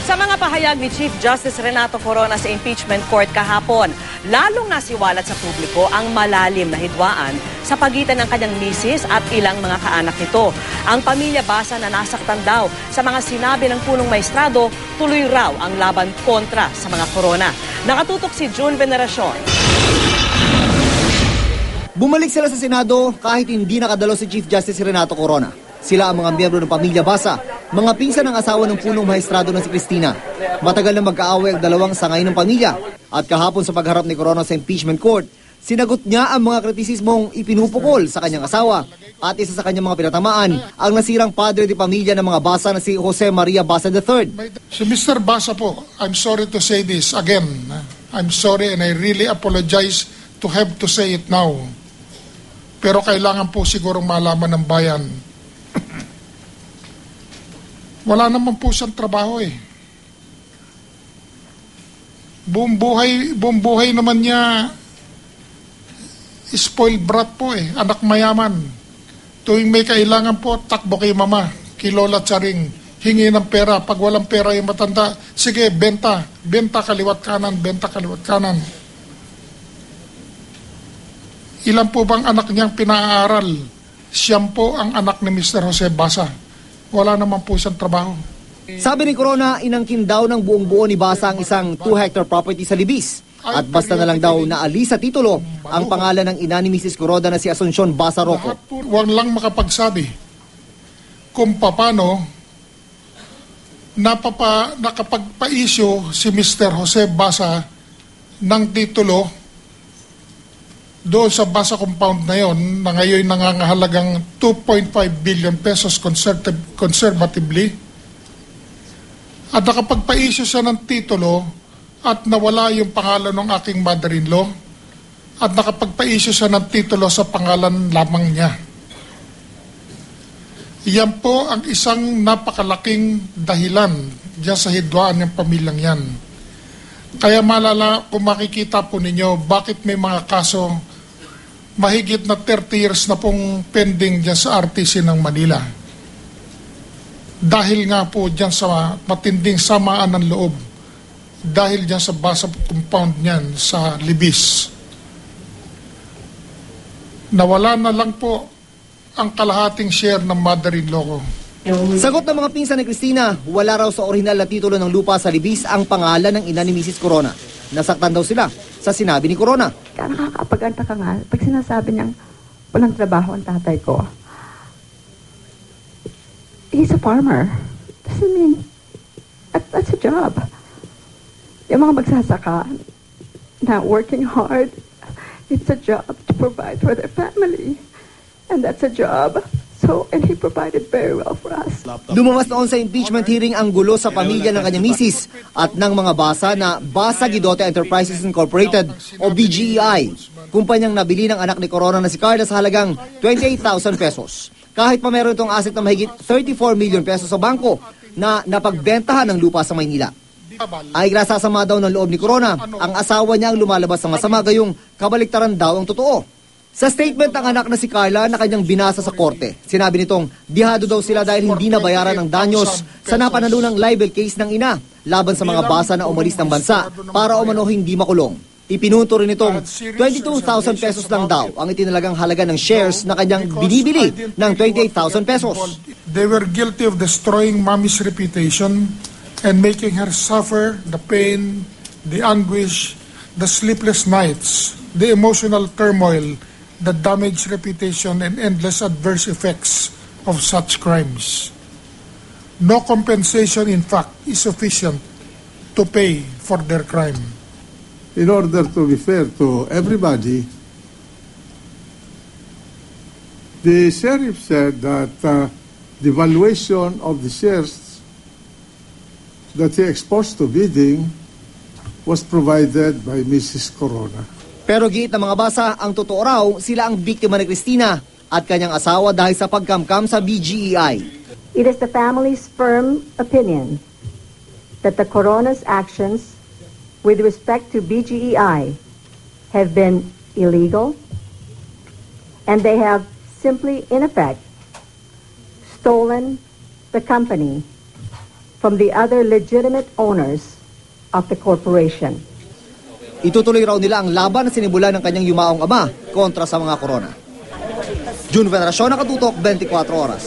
Sa mga pahayag ni Chief Justice Renato Corona sa impeachment court kahapon, lalong nasiwalat sa publiko ang malalim na hidwaan sa pagitan ng kanyang misis at ilang mga kaanak nito. Ang pamilya Basa na nasaktan daw sa mga sinabi ng punong maestrado, tuloy raw ang laban kontra sa mga Corona. Nakatutok si June Veneracion. Bumalik sila sa Senado kahit hindi nakadalo si Chief Justice Renato Corona. Sila ang mga miyembro ng pamilya Basa, mga pinsan ng asawa ng punong maestrado na si Cristina. Matagal na magkaaway ang dalawang sangay ng pamilya. At kahapon sa pagharap ni Corona sa impeachment court, sinagot niya ang mga kritisismong ipinupukol sa kanyang asawa. At isa sa kanyang mga pinatamaan, ang nasirang padre de pamilya ng mga Basa na si Jose Maria Basa III. Si Mr. Basa po, I'm sorry to say this again. I'm sorry and I really apologize to have to say it now. Pero kailangan po sigurong malaman ng bayan. Wala naman po siyang trabaho eh. Buong buhay naman niya spoiled brat po eh, anak mayaman. Tuwing may kailangan po, takbo kay mama, kay Lola Charing, hingi ng pera. Pag walang pera yung matanda, sige, benta kaliwat kanan, benta kaliwat kanan. Ilan po bang anak niyang pinaaral? Siyam po ang anak ni Mr. Jose Basa. Wala naman po siyang trabaho. Sabi ni Corona, inangkin daw ng buong buo ni Basa ang isang 2-hectare property sa Libis. At basta na lang daw naalis sa titulo ang pangalan ng ina ni Mrs. Kuroda na si Asuncion Basa Rocco. Huwag lang makapagsabi kung paano nakapagpa-issue si Mr. Jose Basa ng titulo doon sa Basa compound na yon na ngayon nangangahalagang 2.5 billion pesos conservatively at nakapagpa-issue siya ng titulo at nawala yung pangalan ng aking mother-in-law at nakapagpa-issue siya ng titulo sa pangalan lamang niya. Yan po ang isang napakalaking dahilan diyan sa hidwaan ng pamilyang yan. Kaya malala kung makikita po ninyo bakit may mga kaso mahigit na 30 years na pong pending dyan sa RTC ng Manila. Dahil nga po dyan sa matinding samaan ng loob. Dahil dyan sa Basa compound niyan sa Libis. Nawala na lang po ang kalahating share ng mother-in-law ko. Sagot ng mga pinsan ni Cristina, wala raw sa orihinal na titulo ng lupa sa Libis ang pangalan ng ina ni Mrs. Corona. Nasaktan daw sila sa sinabi ni Corona. Nakakapaganta ka nga pag sinasabi niyang walang trabaho ang tatay ko. He's a farmer. Doesn't mean that's a job. Yung mga magsasaka na working hard, it's a job to provide for their family. And that's a job. And he provided very well for us. Lumabas noon sa impeachment hearing ang gulo sa pamilya ng kanyang misis at ng mga Basa na Basa Guidote Enterprises Incorporated o BGEI. Kumpanyang nabili ng anak ni Corona na si Carla sa halagang 28,000 pesos. Kahit pa meron itong asset na mahigit 34 million pesos sa bangko na napagbentahan ng lupa sa Maynila. Ay grasasama daw ng loob ni Corona, ang asawa niya ang lumalabas sa masama gayong kabaliktaran daw ang totoo. Sa statement ng anak na si Carla na kanyang binasa sa korte, sinabi nitong dihado daw sila dahil hindi nabayaran ng danyos sa napanalunang libel case ng ina laban sa mga Basa na umalis ng bansa para umano hindi makulong. Ipinunto rin itong 22,000 pesos lang daw ang itinalagang halaga ng shares na kanyang binibili ng 28,000 pesos. They were guilty of destroying mommy's reputation and making her suffer the pain, the anguish, the sleepless nights, the emotional turmoil, the damaged reputation and endless adverse effects of such crimes. No compensation, in fact, is sufficient to pay for their crime. In order to be fair to everybody, the sheriff said that the valuation of the shares that he exposed to bidding was provided by Mrs. Corona. Pero giit ng mga Basa, ang totoo raw, sila ang biktima ni Cristina at kanyang asawa dahil sa pagkamkam sa BGEI. It is the family's firm opinion that the Corona's actions with respect to BGEI have been illegal and they have simply, in effect, stolen the company from the other legitimate owners of the corporation. Itutuloy raw nila ang laban na sinimulan ng kanyang yumaong ama kontra sa mga Corona. June Veneracion, Nakatutok, 24 Oras.